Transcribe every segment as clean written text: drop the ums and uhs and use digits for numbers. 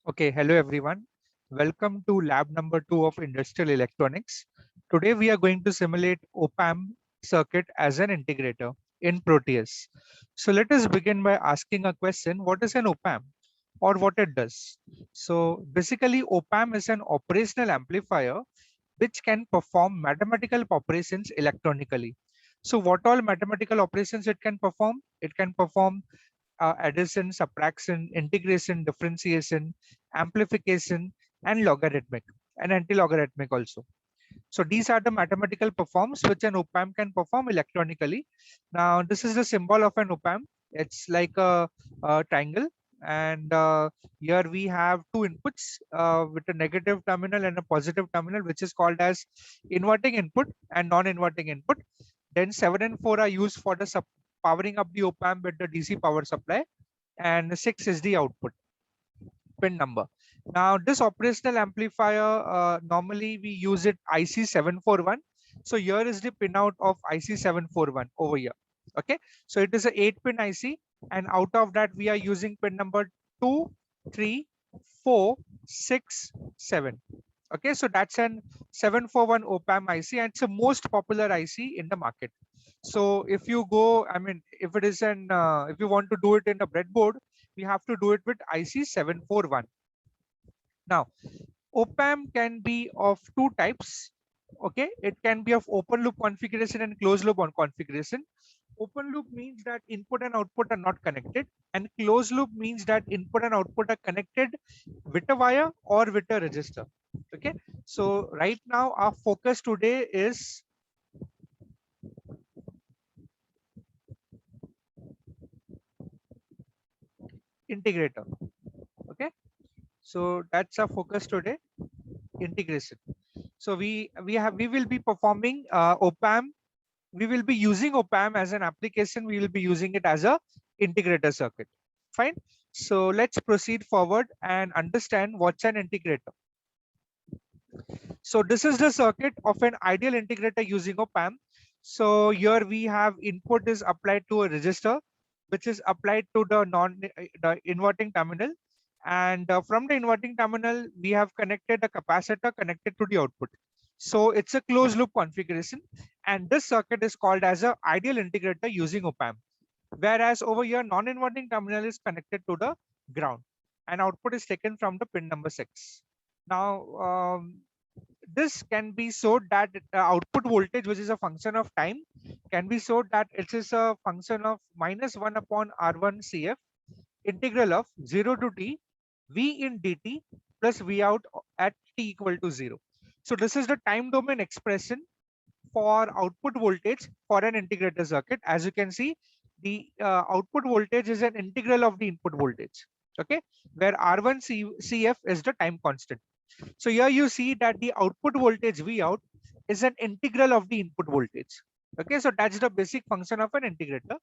Okay, hello everyone. Welcome to lab number 2 of industrial electronics. Today we are going to simulate op-amp circuit as an integrator in Proteus. So let us begin by asking a question. What is an op-amp or what it does? So basically op-amp is an operational amplifier which can perform mathematical operations electronically. So what all mathematical operations it can perform? It can perform addition, subtraction, integration, differentiation, amplification, and logarithmic and anti-logarithmic also. So these are the mathematical performs which an op-amp can perform electronically. Now this is the symbol of an op-amp. It's like a triangle, and here we have two inputs with a negative terminal and a positive terminal, which is called as inverting input and non-inverting input. Then 7 and 4 are used for the powering up the op-amp with the DC power supply, and 6 is the output pin number. Now this operational amplifier, normally we use it IC741. So here is the pinout of IC741 over here. Okay, so it is a 8-pin IC, and out of that we are using pin number 2, 3, 4, 6, 7. Okay, so that's an 741 op-amp IC, and it's the most popular IC in the market. So if you go, I mean, if it is an, if you want to do it in a breadboard, we have to do it with IC741. Now, op-amp can be of two types. Okay, it can be of open loop configuration and closed loop on configuration. Open loop means that input and output are not connected, and closed loop means that input and output are connected with a wire or with a resistor. Okay, so right now our focus today is integrator. Okay, so that's our focus today, integration. So we will be performing op-amp. We will be using op-amp as an application. We will be using it as a integrator circuit. Fine. So let's proceed forward and understand what's an integrator. So this is the circuit of an ideal integrator using op-amp. So here we have input is applied to a resistor, which is applied to the inverting terminal. And from the inverting terminal, we have connected a capacitor connected to the output. So it's a closed loop configuration. And this circuit is called as an ideal integrator using op-amp. Whereas over here, non-inverting terminal is connected to the ground and output is taken from the pin number 6. Now, this can be showed that output voltage, which is a function of time, can be showed that it is a function of -1 upon R1 CF integral of 0 to t V in dt plus V out at t equal to 0. So this is the time domain expression for output voltage for an integrator circuit. As you can see, the output voltage is an integral of the input voltage. Okay, where R1 CF is the time constant. So here you see that the output voltage V out is an integral of the input voltage. Okay, so that's the basic function of an integrator.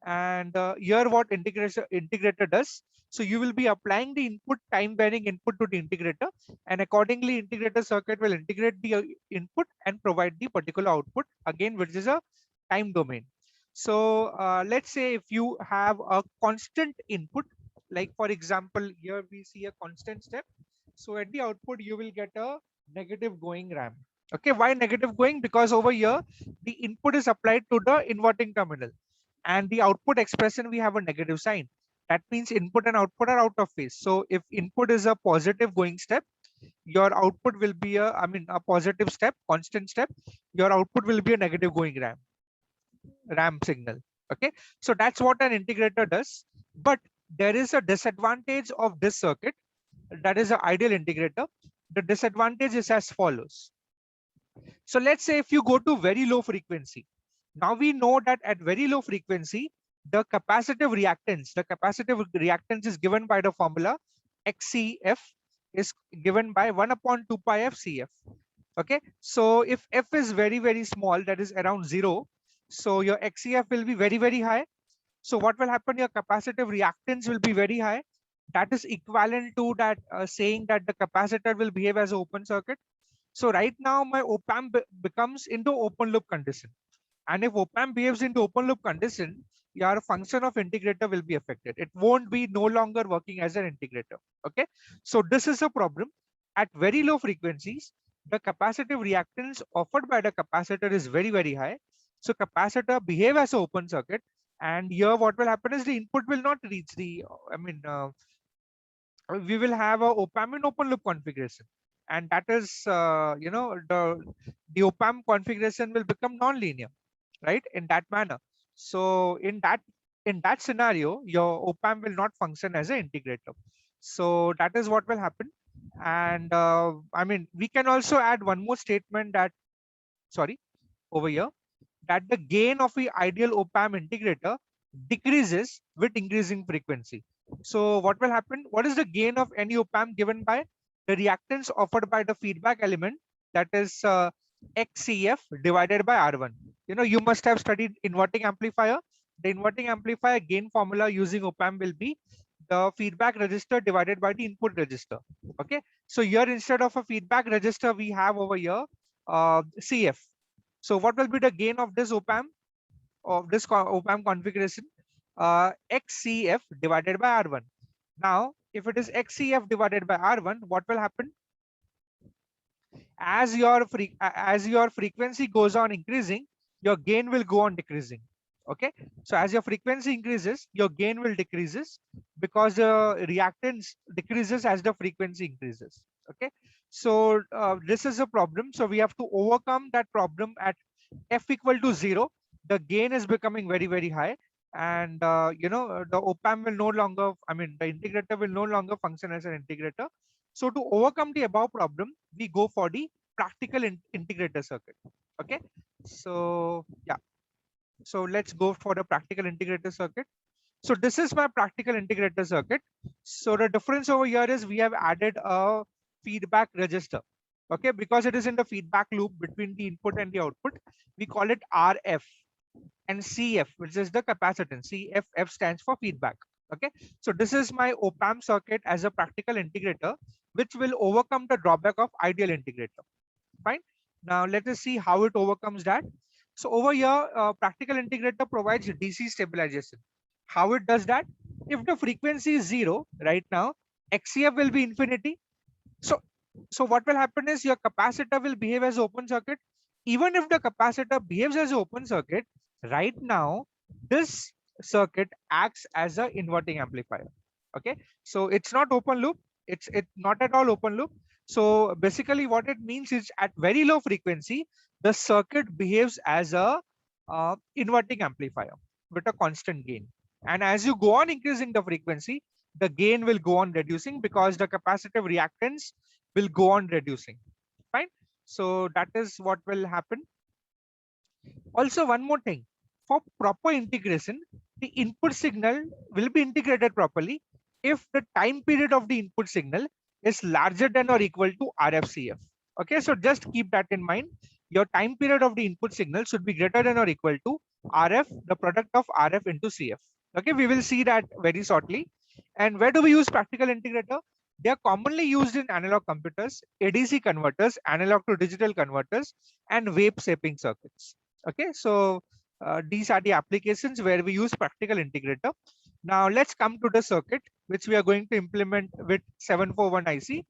And here what integrator does. So you will be applying the input time varying input to the integrator, and accordingly integrator circuit will integrate the input and provide the particular output, again, which is a time domain. So let's say if you have a constant input, like for example, here we see a constant step. So at the output, you will get a negative going RAM. Okay, why negative going? Because over here, the input is applied to the inverting terminal, and the output expression, we have a negative sign. That means input and output are out of phase. So if input is a positive going step, your output will be a positive step, constant step. Your output will be a negative going RAM signal. Okay, so that's what an integrator does. But there is a disadvantage of this circuit, that is an ideal integrator. The disadvantage is as follows. So let's say if you go to very low frequency, now we know that at very low frequency, the capacitive reactance is given by the formula XCF is given by 1 upon 2 pi f CF. Okay, so if f is very, very small, that is around 0, so your XCF will be very, very high. So what will happen? Your capacitive reactance will be very high. That is equivalent to that saying that the capacitor will behave as an open circuit. So right now my op-amp becomes into open loop condition. And if op-amp behaves into open loop condition, your function of integrator will be affected. It won't be no longer working as an integrator. Okay, so this is a problem. At very low frequencies, the capacitive reactance offered by the capacitor is very high. So capacitor behave as an open circuit, and here what will happen is the input will not reach the, we will have a op-amp in open loop configuration, and that is, the op-amp configuration will become non-linear, right, in that manner. So in that scenario, your op-amp will not function as an integrator. So that is what will happen. And I mean, we can also add one more statement that, sorry, over here, that the gain of the ideal op-amp integrator decreases with increasing frequency. So what will happen? What is the gain of any op-amp given by the reactance offered by the feedback element, that is XCF divided by R1. You must have studied inverting amplifier. The inverting amplifier gain formula using op-amp will be the feedback register divided by the input register. Okay, so here instead of a feedback register, we have over here CF. So what will be the gain of this op-amp, of this op-amp configuration? XCF divided by R1. Now, if it is XCF divided by R1, what will happen? As your frequency goes on increasing, your gain will go on decreasing. Okay, so as your frequency increases, your gain will decreases, because the reactance decreases as the frequency increases. Okay, so this is a problem. So we have to overcome that problem. At f equal to 0, the gain is becoming very high, and the op-amp will no longer, I mean, the integrator will no longer function as an integrator. So to overcome the above problem, we go for the practical integrator circuit. Okay, so yeah, so let's go for the practical integrator circuit. So this is my practical integrator circuit. So the difference over here is we have added a feedback register. Okay, because it is in the feedback loop between the input and the output, we call it RF, and CF, which is the capacitance. CFF stands for feedback. Okay, so this is my op-amp circuit as a practical integrator, which will overcome the drawback of ideal integrator. Fine. Now let us see how it overcomes that. So over here, practical integrator provides DC stabilization. How it does that? If the frequency is 0 right now, XCF will be infinity. So what will happen is your capacitor will behave as open circuit. Even if the capacitor behaves as open circuit, right now this circuit acts as a inverting amplifier. Okay, so it's not open loop. It's not at all open loop. So basically what it means is, at very low frequency, the circuit behaves as a inverting amplifier with a constant gain. And as you go on increasing the frequency, the gain will go on reducing, because the capacitive reactance will go on reducing. Fine. So that is what will happen. Also, one more thing, for proper integration, the input signal will be integrated properly if the time period of the input signal is larger than or equal to RFCF. Okay, so just keep that in mind. Your time period of the input signal should be greater than or equal to RF, the product of RF into CF. Okay, we will see that very shortly. And where do we use practical integrator? They are commonly used in analog computers, ADC converters, analog to digital converters, and wave shaping circuits. Okay, so these are the applications where we use practical integrator. Now let's come to the circuit which we are going to implement with 741 IC.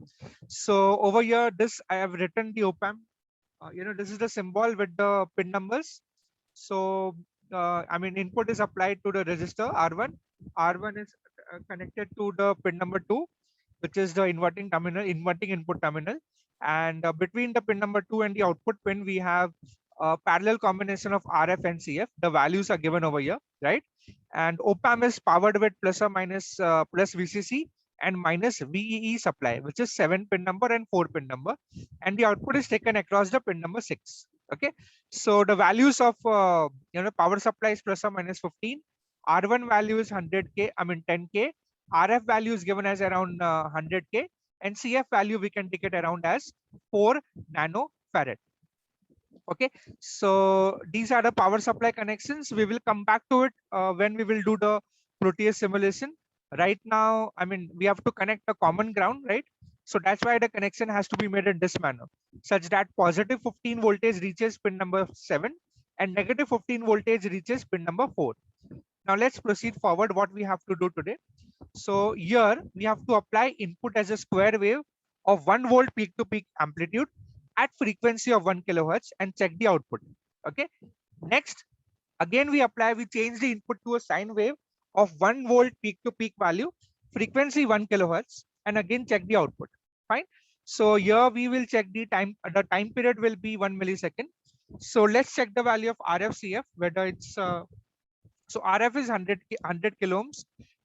So over here, this I have written the op-amp. This is the symbol with the pin numbers. So I mean, input is applied to the resistor R1. R1 is connected to the pin number 2, which is the inverting terminal, inverting input terminal. And between the pin number 2 and the output pin, we have a parallel combination of RF and CF. The values are given over here, right? And op-amp is powered with plus or minus plus VCC and minus VEE supply, which is 7 pin number and 4 pin number. And the output is taken across the pin number 6. Okay, so the values of power supply is plus or minus 15. R1 value is 100K, I mean 10K. RF value is given as around 100K, and CF value we can take it around as 4 nanofarad. Okay, so these are the power supply connections. We will come back to it when we will do the Proteus simulation. Right now, I mean, we have to connect a common ground, right? So that's why the connection has to be made in this manner, such that positive 15 voltage reaches pin number 7 and negative 15 voltage reaches pin number 4. Now let's proceed forward what we have to do today. So here we have to apply input as a square wave of 1 volt peak to peak amplitude at frequency of 1 kilohertz and check the output. Okay. Next, again we change the input to a sine wave of 1 volt peak to peak value, frequency 1 kilohertz, and again check the output. Fine. So here we will check the time period will be 1 millisecond. So let's check the value of RFCF, whether it's so RF is 100 kilo ohms,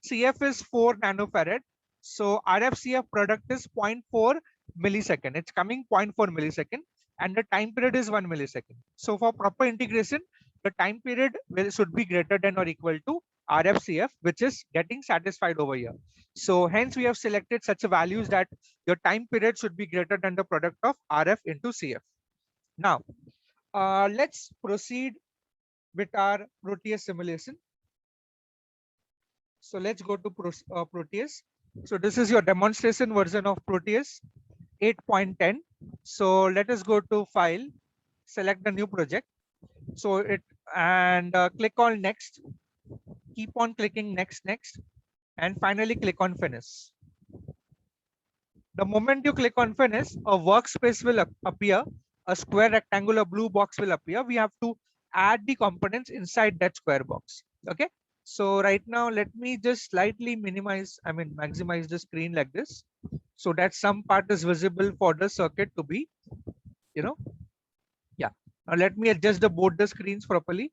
CF is 4 nanofarad. So RFCF product is zero point 0.4 millisecond. It's coming 0.4 millisecond, and the time period is 1 millisecond. So for proper integration, the time period should be greater than or equal to RFCF, which is getting satisfied over here. So hence we have selected such a values that your time period should be greater than the product of RF into CF. Now, let's proceed with our Proteus simulation. So let's go to Proteus. So this is your demonstration version of Proteus 8.10. So let us go to File, select the new project. So click on Next. Keep on clicking Next, and finally click on Finish. The moment you click on Finish, a workspace will appear. A square rectangular blue box will appear. We have to add the components inside that square box. Okay. So right now, let me just slightly maximize the screen like this, so that some part is visible for the circuit to be, yeah. Now let me adjust both the screens properly,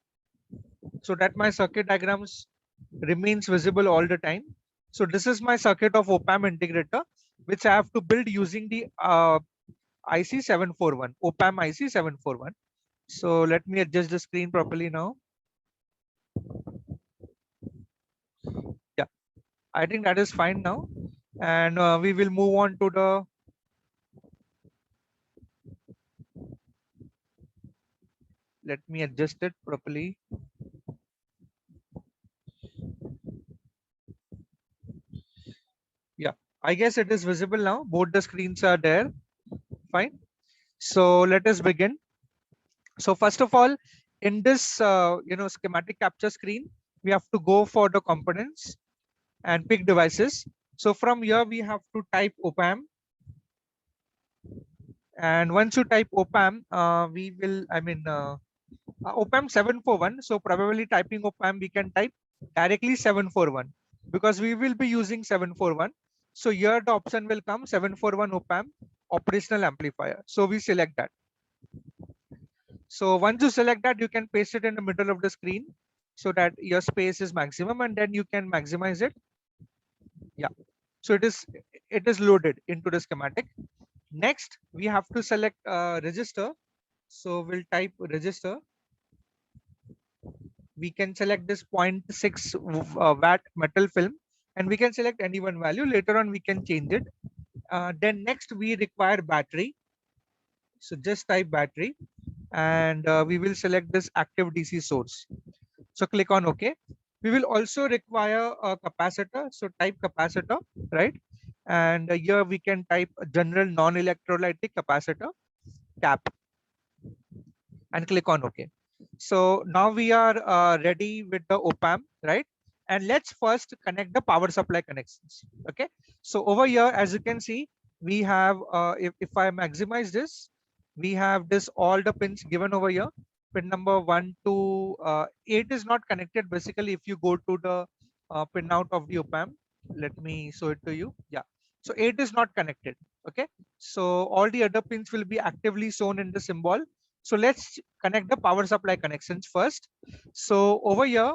so that my circuit diagrams remains visible all the time. So this is my circuit of op-amp integrator, which I have to build using the IC741, op-amp IC741. So let me adjust the screen properly now. Yeah, I think that is fine now. And we will move on to the let me adjust it properly. Yeah, I guess it is visible now. Both the screens are there. Fine. So let us begin. So first of all, in this schematic capture screen, we have to go for the components and pick devices. So from here we have to type op-amp, and once you type op-amp, we will op-amp 741. So probably typing op-amp, we can type directly 741 because we will be using 741. So here the option will come 741 op-amp operational amplifier. So we select that. So once you select that, you can paste it in the middle of the screen so that your space is maximum, and then you can maximize it. Yeah. So it is loaded into the schematic. Next, we have to select register. So we'll type register. We can select this 0.6 watt metal film, and we can select any one value. Later on, we can change it. Then next, we require battery. So just type battery, and we will select this active DC source. So click on OK. We will also require a capacitor. So type capacitor, right? And here we can type a general non-electrolytic capacitor, cap, and click on OK. So now we are ready with the op-amp, right? And let's first connect the power supply connections. Okay. So over here, as you can see, we have, if I maximize this, we have this all the pins given over here. Pin number 1 to 8 is not connected. Basically, if you go to the pin out of the op-amp, let me show it to you. Yeah. So 8 is not connected. Okay. So all the other pins will be actively shown in the symbol. So let's connect the power supply connections first. So over here,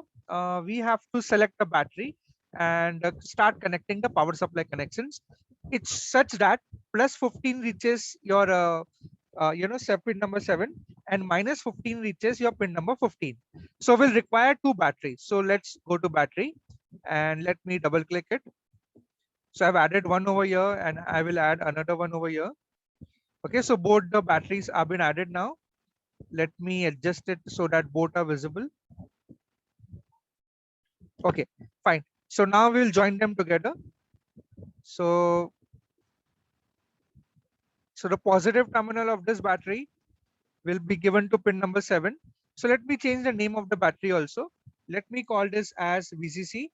we have to select the battery and start connecting the power supply connections. It's such that plus 15 reaches your pin number 7, and minus 15 reaches your pin number 15. So we'll require 2 batteries. So let's go to battery and let me double click it. So I've added one over here, and I will add another one over here. Okay, so both the batteries have been added now. Let me adjust it so that both are visible. Okay, fine. So now we'll join them together. So the positive terminal of this battery will be given to pin number 7. So let me change the name of the battery also. Let me call this as VCC,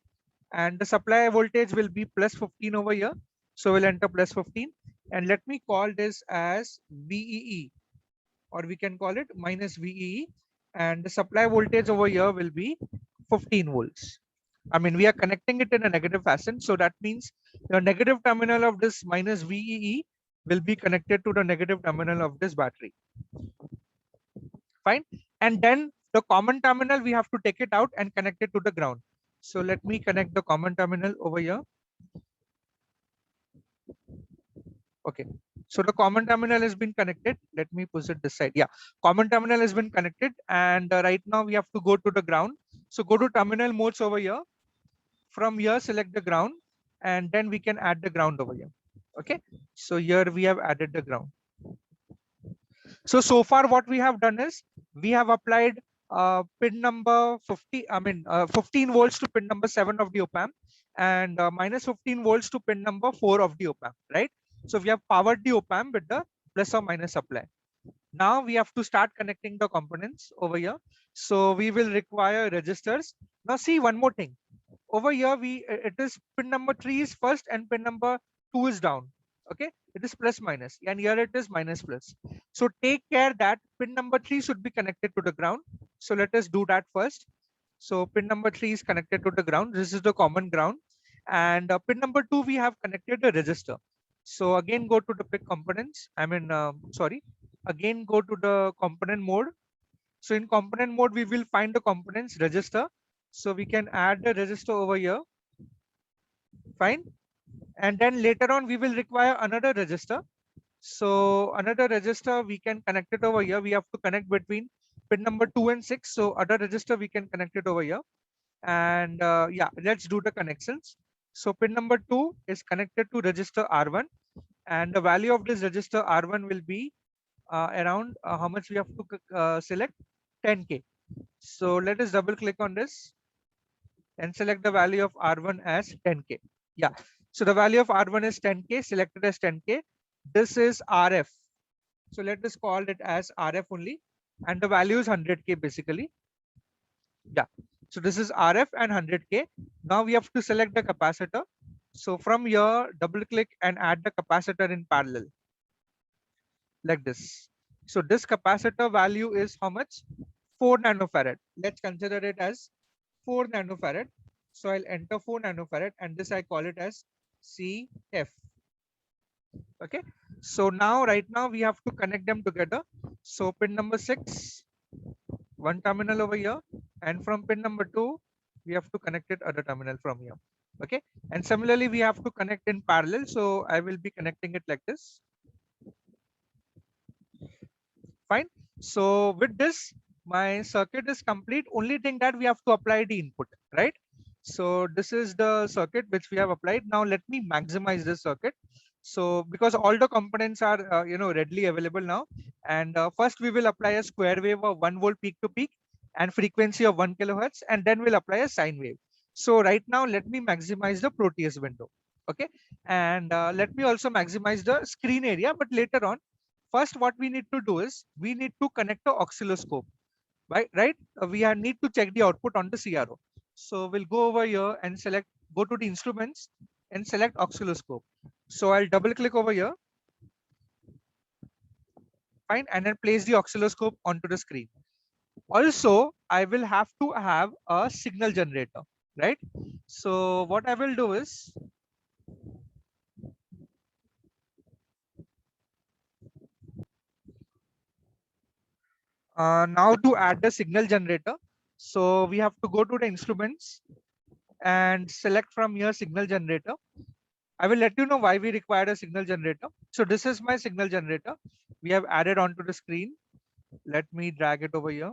and the supply voltage will be plus 15 over here. So we'll enter plus 15, and let me call this as VEE, or we can call it minus VEE, and the supply voltage over here will be 15 volts. I mean, we are connecting it in a negative fashion. So that means the negative terminal of this minus VEE will be connected to the negative terminal of this battery. Fine. And then the common terminal, we have to take it out and connect it to the ground. So let me connect the common terminal over here. Okay. So the common terminal has been connected. Let me push it this side. Yeah. Common terminal has been connected. And right now we have to go to the ground. So go to terminal modes over here. From here, select the ground, and then we can add the ground over here. Okay. So here we have added the ground. So far what we have done is we have applied pin number 15 volts to pin number 7 of the op-amp, and minus 15 volts to pin number 4 of the op-amp, right? So we have powered the op-amp with the plus or minus supply. Now we have to start connecting the components over here. So we will require registers. Now see one more thing. Over here, it is pin number 3 is first and pin number 2 is down. Okay, it is plus minus, and here it is minus plus. So take care that pin number 3 should be connected to the ground. So let us do that first. So pin number 3 is connected to the ground. This is the common ground. And pin number 2, we have connected the register. So again, go to the pick components. Again, go to the component mode. So in component mode, we will find the components register. So we can add the register over here. Fine. And then later on, we will require another register. So another register, we can connect it over here. We have to connect between pin number 2 and 6. So other register, we can connect it over here. And yeah, let's do the connections. So pin number 2 is connected to register R1. And the value of this register R1 will be around how much we have to select 10K. So let us double click on this and select the value of R1 as 10K. Yeah. So the value of R1 is 10K, selected as 10K. This is RF. So let us call it as RF only. And the value is 100K basically. Yeah. So this is RF and 100K. Now we have to select the capacitor. So from here, double click and add the capacitor in parallel. Like this. So this capacitor value is how much? 4 nanofarad. Let's consider it as 4 nanofarad. So I'll enter 4 nanofarad, and this I call it as CF. Okay. So now, right now, we have to connect them together. So pin number 6, one terminal over here, and from pin number 2, we have to connect it other terminal from here. Okay. And similarly, we have to connect in parallel. So I will be connecting it like this. Fine. So with this, my circuit is complete. Only thing that we have to apply the input, right? So this is the circuit which we have applied. Now let me maximize this circuit. So because all the components are readily available now, and first we will apply a square wave of 1 volt peak to peak and frequency of 1 kilohertz, and then we'll apply a sine wave. So right now let me maximize the Proteus window. Okay, and let me also maximize the screen area, but later on. First, what we need to do is we need to connect the oscilloscope, right? We need to check the output on the CRO. So we'll go over here and go to the instruments and select oscilloscope. So I'll double click over here. Fine, and then place the oscilloscope onto the screen. Also, I will have to have a signal generator, right? So what I will do is now to add the signal generator. So we have to go to the instruments and select from here signal generator. I will let you know why we require a signal generator. So this is my signal generator. We have added onto the screen. Let me drag it over here.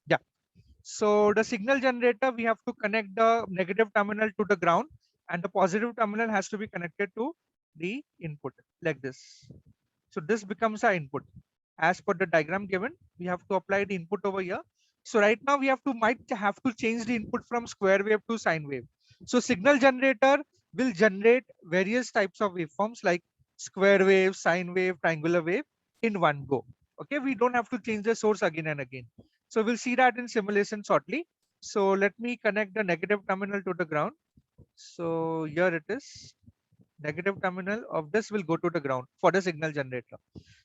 Yeah. So the signal generator, we have to connect the negative terminal to the ground, and the positive terminal has to be connected to the input like this. So this becomes our input. As per the diagram given, we have to apply the input over here. So right now we might have to change the input from square wave to sine wave. So signal generator will generate various types of waveforms like square wave, sine wave, triangular wave in one go. Okay, we don't have to change the source again and again. So we'll see that in simulation shortly. So let me connect the negative terminal to the ground. So here it is. Negative terminal of this will go to the ground for the signal generator.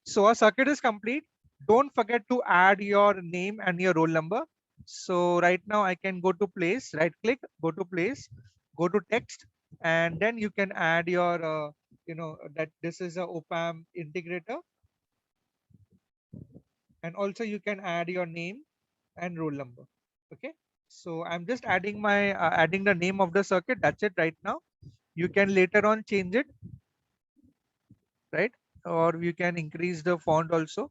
So our circuit is complete. Don't forget to add your name and your roll number. So right now I can go to place, right click, go to place, go to text, and then you can add your, that this is a OPAM integrator, and also you can add your name and roll number. Okay. So I'm just adding my adding the name of the circuit. That's it right now. You can later on change it, right? Or you can increase the font also.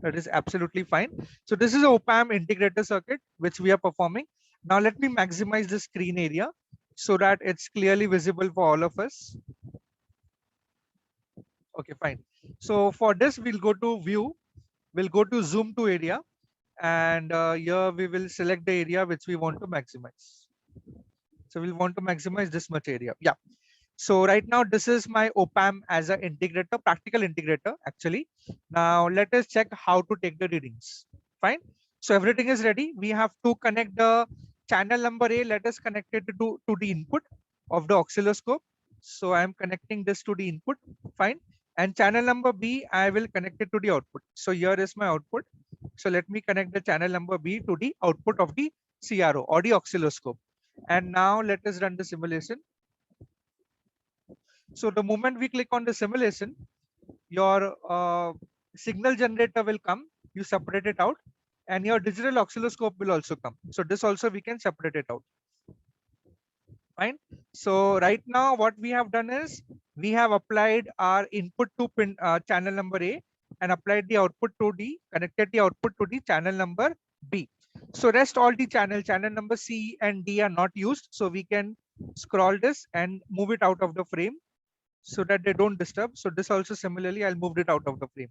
That is absolutely fine. So this is a OPAM integrator circuit which we are performing. Now let me maximize the screen area so that it's clearly visible for all of us. Okay, fine. So for this, we'll go to view, we'll go to zoom to area, and here we will select the area which we want to maximize. So we'll want to maximize this much area. Yeah. So right now, this is my OPAM as an integrator, practical integrator actually. Now let us check how to take the readings. Fine. So everything is ready. We have to connect the channel number A. Let us connect it to the input of the oscilloscope. So I am connecting this to the input. Fine. And channel number B, I will connect it to the output. So here is my output. So let me connect the channel number B to the output of the CRO or the oscilloscope. And now let us run the simulation. So the moment we click on the simulation, your signal generator will come, you separate it out, and your digital oscilloscope will also come. So this also we can separate it out. Fine. So right now what we have done is we have applied our input to pin channel number A and applied the output to D, connected the output to the channel number B. So rest all the channel number C and D are not used. So we can scroll this and move it out of the frame so that they don't disturb. So this also similarly, I'll move it out of the frame.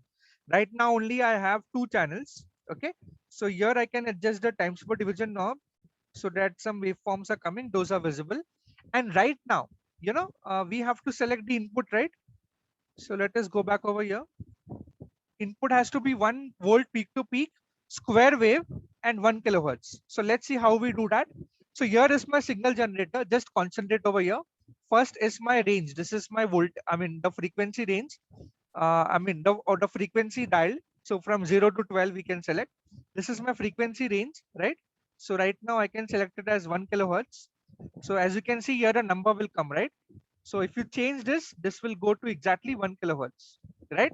Right now only I have two channels. Okay. So here I can adjust the times per division knob so that some waveforms are coming. Those are visible. And right now, we have to select the input, right? So let us go back over here. Input has to be 1 volt peak to peak, square wave, and 1 kilohertz. So let's see how we do that. So here is my signal generator. Just concentrate over here. First is my range. This is my the frequency range. The frequency dial. So from 0 to 12, we can select. This is my frequency range, right? So right now I can select it as 1 kilohertz. So as you can see here, a number will come, right? So if you change this, this will go to exactly 1 kilohertz, right?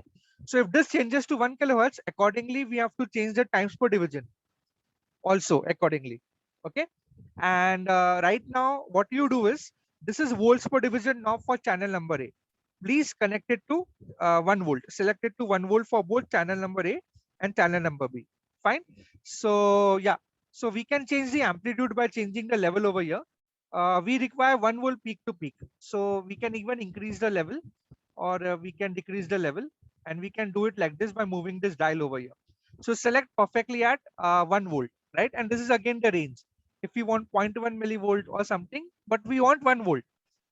So if this changes to 1 kilohertz, accordingly, we have to change the times per division also accordingly. Okay. And right now, what you do is, this is volts per division now for channel number A. Please connect it to 1 volt. Select it to 1 volt for both channel number A and channel number B. Fine. So yeah. So we can change the amplitude by changing the level over here. We require 1 volt peak to peak. So we can even increase the level, or we can decrease the level, and we can do it like this by moving this dial over here. So select perfectly at 1 volt, right? And this is again the range. If we want 0.1 millivolt or something, but we want 1 volt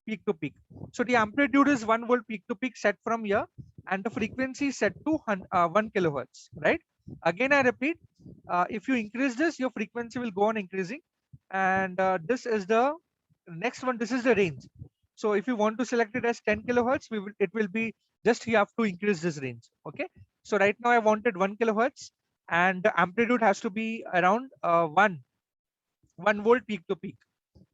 peak to peak. So the amplitude is 1 volt peak to peak set from here, and the frequency is set to 1 kilohertz, right? Again, I repeat, if you increase this, your frequency will go on increasing. And this is the next one. This is the range. So if you want to select it as 10 kilohertz, it will be just you have to increase this range. Okay. So right now I wanted 1 kilohertz, and the amplitude has to be around 1 volt peak to peak.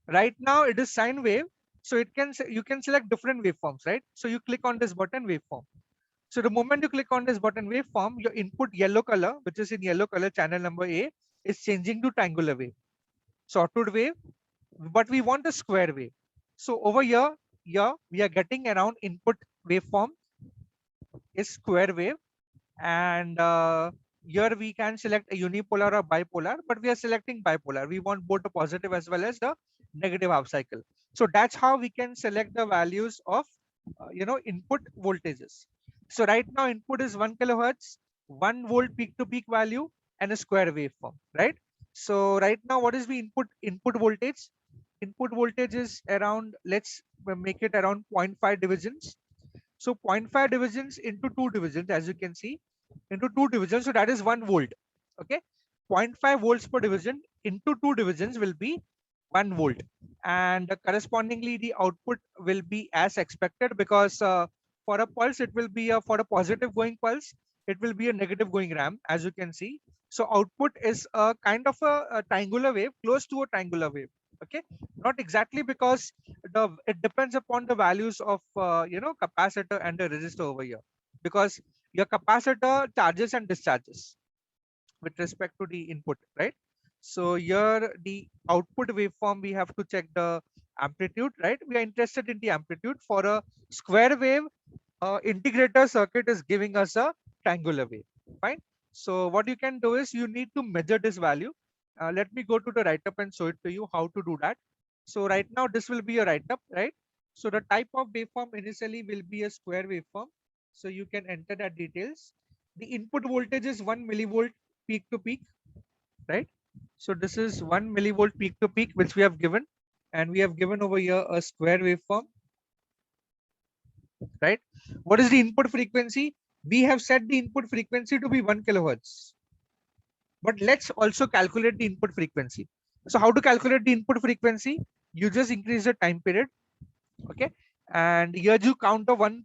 Right now it is sine wave. So you can select different waveforms, right? So you click on this button waveform. So the moment you click on this button waveform, your input yellow color, which is in yellow color, channel number A, is changing to triangular wave, sawtooth wave, but we want a square wave. So over here, we are getting around input waveform is square wave, and here we can select a unipolar or bipolar, but we are selecting bipolar. We want both the positive as well as the negative half cycle. So that's how we can select the values of input voltages. So right now input is 1 kilohertz, 1 volt peak to peak value, and a square waveform, right? So right now, what is the input voltage? Input voltage is around, let's make it around 0.5 divisions. So 0.5 divisions into 2 divisions, as you can see, into 2 divisions. So that is 1 volt. Okay. 0.5 volts per division into 2 divisions will be 1 volt, and correspondingly the output will be as expected, because for a pulse it will be a, for a positive going pulse it will be a negative going ramp, as you can see. So output is a kind of a triangular wave, close to a triangular wave. Okay, not exactly, because it depends upon the values of capacitor and the resistor over here, because your capacitor charges and discharges with respect to the input, right? So here the output waveform, we have to check the amplitude, right? We are interested in the amplitude. For a square wave, integrator circuit is giving us a triangular wave. Fine. So what you can do is you need to measure this value. Let me go to the write up and show it to you how to do that. So right now this will be a write up, right? So the type of waveform initially will be a square waveform. So you can enter that details. The input voltage is 1 millivolt peak to peak, right? So this is 1 millivolt peak to peak, which we have given, and we have given over here a square waveform, right? What is the input frequency? We have set the input frequency to be 1 kilohertz. But let's also calculate the input frequency. So how to calculate the input frequency? You just increase the time period, okay? And here you count the one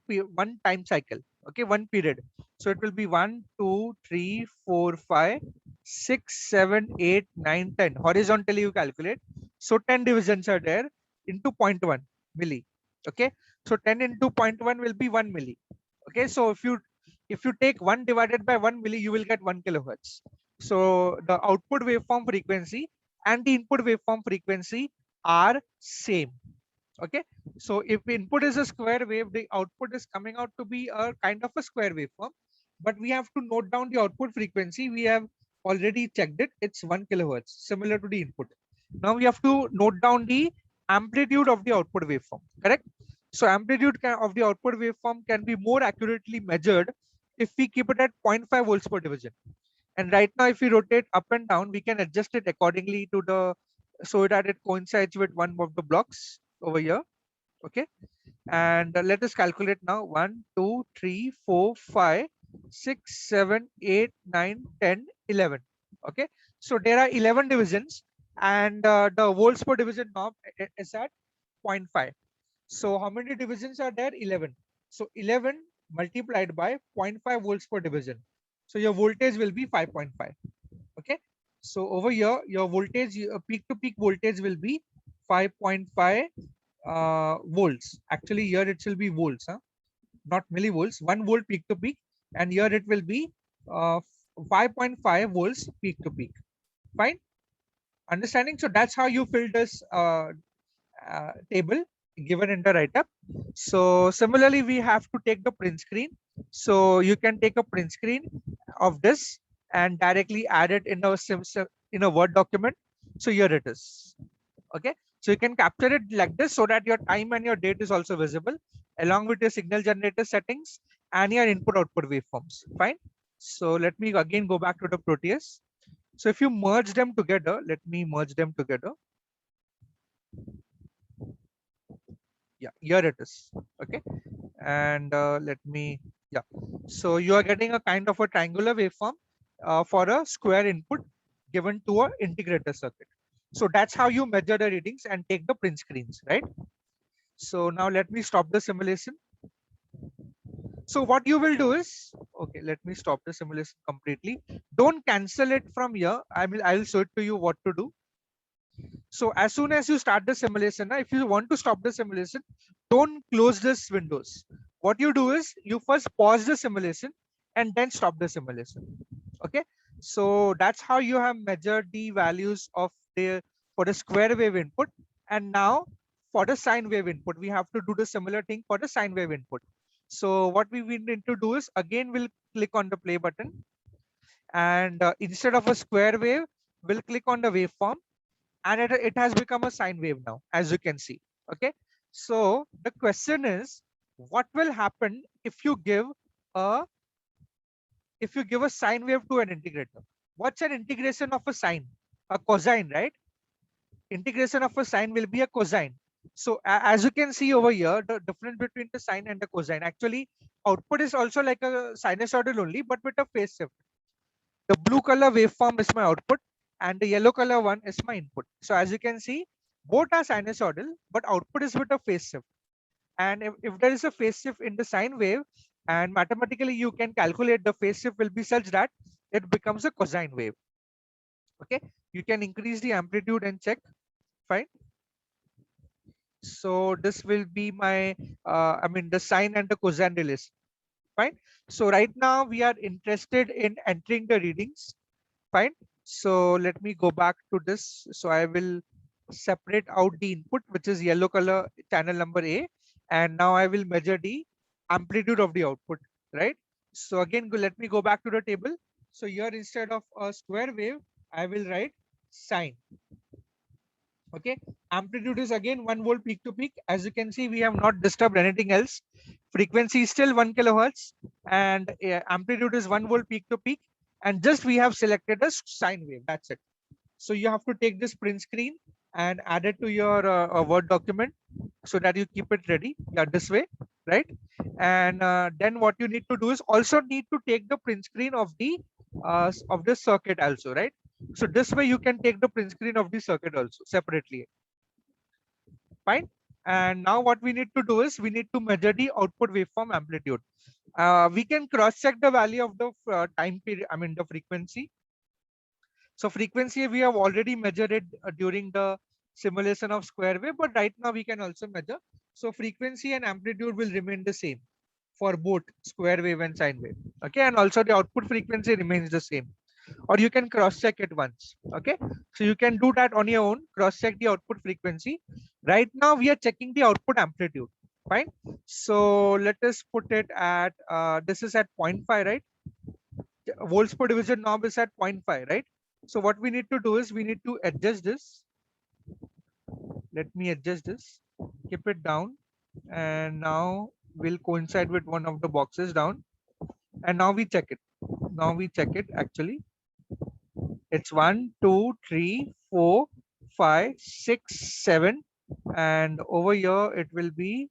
time cycle, okay? One period. So it will be 1, 2, 3, 4, 5, 6, 7, 8, 9, 10. Horizontally you calculate. So 10 divisions are there into 0.1 milli. Okay. So 10 into 0.1 will be 1 milli. Okay. So if you take 1 divided by 1 milli, you will get 1 kilohertz. So the output waveform frequency and the input waveform frequency are same. Okay. So if input is a square wave, the output is coming out to be a kind of a square waveform, but we have to note down the output frequency. We have already checked it. It's 1 kilohertz, similar to the input. Now we have to note down the amplitude of the output waveform, correct? So amplitude of the output waveform can be more accurately measured if we keep it at 0.5 volts per division. And right now, if we rotate up and down, we can adjust it accordingly to the, so that it coincides with one of the blocks over here. Okay. And let us calculate now. 1, 2, 3, 4, 5, 6, 7, 8, 9, 10, 11. Okay. So there are 11 divisions, and the volts per division norm is at 0.5. So how many divisions are there? 11. So 11 multiplied by 0.5 volts per division. So your voltage will be 5.5. Okay. So over here, your voltage, peak to peak voltage will be 5.5 volts. Actually, here it will be volts, huh? Not millivolts. 1 volt peak to peak, and here it will be uh, 5.5 volts peak to peak. Fine. Understanding? So that's how you fill this table given in the write-up. So similarly, we have to take the print screen. So you can take a print screen of this and directly add it in a Word document. So here it is. Okay. So you can capture it like this, so that your time and your date is also visible, along with your signal generator settings and your input output waveforms. Fine. So let me again go back to the Proteus. So if you merge them together, let me merge them together. Yeah, here it is. Okay. And let me, yeah. So you are getting a kind of a triangular waveform for a square input given to a integrator circuit. So that's how you measure the readings and take the print screens, right? So now let me stop the simulation. So what you will do is, okay, let me stop the simulation completely. Don't cancel it from here. I'll show it to you what to do. So as soon as you start the simulation, if you want to stop the simulation, don't close this windows. What you do is you first pause the simulation and then stop the simulation. Okay. So that's how you have measured the values of the for the square wave input. And now for the sine wave input, we have to do the similar thing for the sine wave input. So what we need to do is, again, we'll click on the play button, and instead of a square wave, we'll click on the waveform, and it has become a sine wave now, as you can see. Okay. So the question is, what will happen if you give a sine wave to an integrator? What's an integration of a sine? A cosine, right? Integration of a sine will be a cosine. So as you can see over here, the difference between the sine and the cosine, actually output is also like a sinusoidal only, but with a phase shift. The blue color waveform is my output, and the yellow color one is my input. So as you can see, both are sinusoidal, but output is with a phase shift. And if there is a phase shift in the sine wave, and mathematically you can calculate the phase shift will be such that it becomes a cosine wave. Okay, you can increase the amplitude and check. Fine. So this will be my, I mean, the sine and the cosine relation. Fine. So right now we are interested in entering the readings. Fine. So let me go back to this. So I will separate out the input, which is yellow color channel number A. And now I will measure the amplitude of the output, right? So again, let me go back to the table. So here instead of a square wave, I will write sine. Okay, amplitude is again 1 volt peak to peak. As you can see, we have not disturbed anything else. Frequency is still 1 kilohertz, and amplitude is 1 volt peak to peak, and just we have selected a sine wave. That's it. So you have to take this print screen and add it to your Word document so that you keep it ready. Yeah, this way, right? And then what you need to do is also need to take the print screen of the circuit also, right? So this way you can take the print screen of the circuit also separately. Fine. And now what we need to do is we need to measure the output waveform amplitude. We can cross check the value of the time period, I mean the frequency. So frequency we have already measured it during the simulation of square wave, but right now we can also measure. So frequency and amplitude will remain the same for both square wave and sine wave. Okay, and also the output frequency remains the same. Or you can cross check it once. Okay, so you can do that on your own, cross check the output frequency. Right now we are checking the output amplitude. Fine. So let us put it at this is at 0.5, right? Volts per division knob is at 0.5, right? So what we need to do is we need to adjust this. Let me adjust this, keep it down, and now we'll coincide with one of the boxes down, and now we check it. Now we check it actually. It's 1, 2, 3, 4, 5, 6, 7, and over here it will be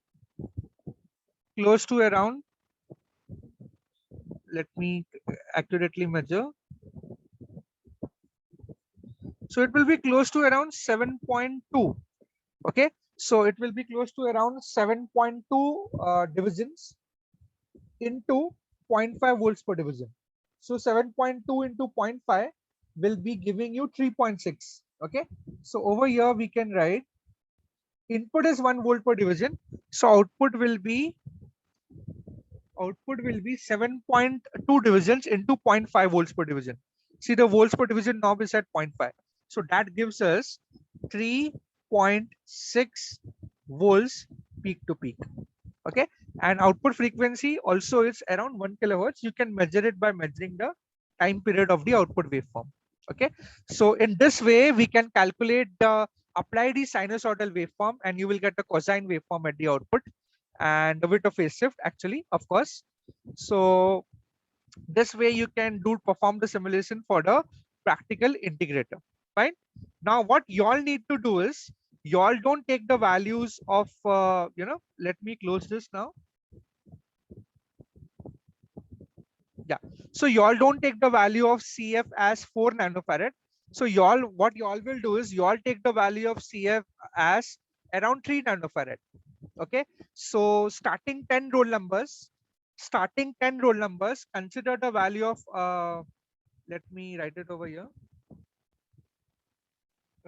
close to around, let me accurately measure. So it will be close to around 7.2. Okay, so it will be close to around 7.2 divisions into 0.5 volts per division. So 7.2 into 0.5 will be giving you 3.6. Okay, so over here we can write input is 1 volt per division, so output will be 7.2 divisions into 0.5 volts per division. See, the volts per division knob is at 0.5, so that gives us 3.6 volts peak to peak. Okay, and output frequency also is around 1 kilohertz. You can measure it by measuring the time period of the output waveform. Okay, so in this way we can calculate the apply the sinusoidal waveform, and you will get a cosine waveform at the output, and with a phase shift actually, of course. So this way you can perform the simulation for the practical integrator. Fine. Now what you all need to do is you all don't take the values of let me close this now. Yeah, so you all don't take the value of CF as 4 nanofarad. So what you all will do is you all take the value of CF as around 3 nanofarad. Okay, so starting 10 roll numbers, consider the value of let me write it over here.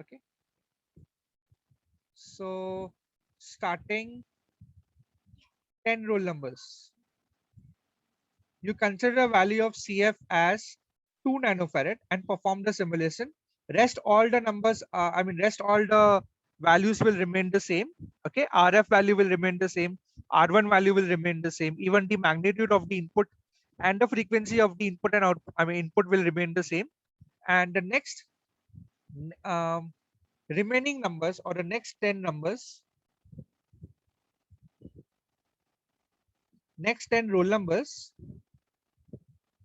Okay, so starting 10 roll numbers, you consider a value of CF as 2 nanofarad and perform the simulation. Rest all the numbers, rest all the values will remain the same. Okay, RF value will remain the same, R1 value will remain the same, even the magnitude of the input and the frequency of the input and output, input will remain the same. And the next remaining numbers, or the next 10 numbers, next 10 roll numbers,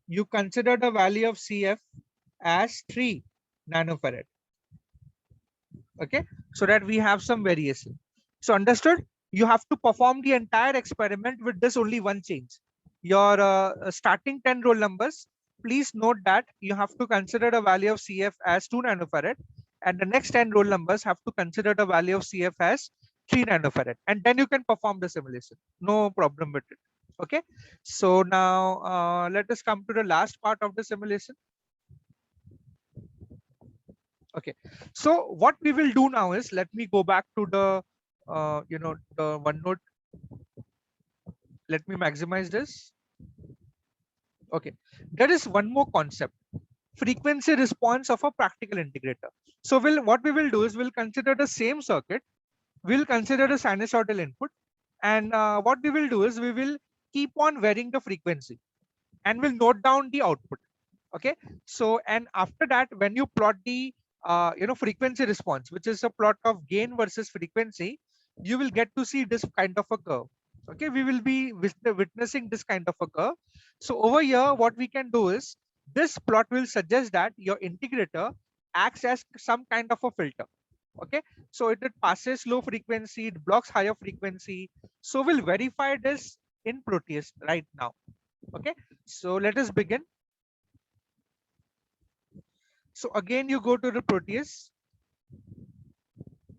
you consider the value of CF as 3 nanofarad. Okay, so that we have some variation. So understood? You have to perform the entire experiment with this only one change. Your starting 10 roll numbers, please note that you have to consider the value of CF as 2 nanofarad, and the next 10 roll numbers have to consider the value of CF as 3 nanofarad, and then you can perform the simulation. No problem with it. Okay. So now let us come to the last part of the simulation. Okay. So what we will do now is, let me go back to the the OneNote. Let me maximize this. Okay. There is one more concept: frequency response of a practical integrator. So what we will do is, we'll consider the same circuit, we'll consider the sinusoidal input, and what we will do is, we will keep on varying the frequency, and we'll note down the output. Okay. So, and after that, when you plot the frequency response, which is a plot of gain versus frequency, you will get to see this kind of a curve. Okay, we will be witnessing this kind of a curve. So over here, what we can do is, this plot will suggest that your integrator acts as some kind of a filter. Okay, so it passes low frequency, it blocks higher frequency. So we'll verify this in Proteus right now. Okay, so let us begin. So again, you go to the Proteus.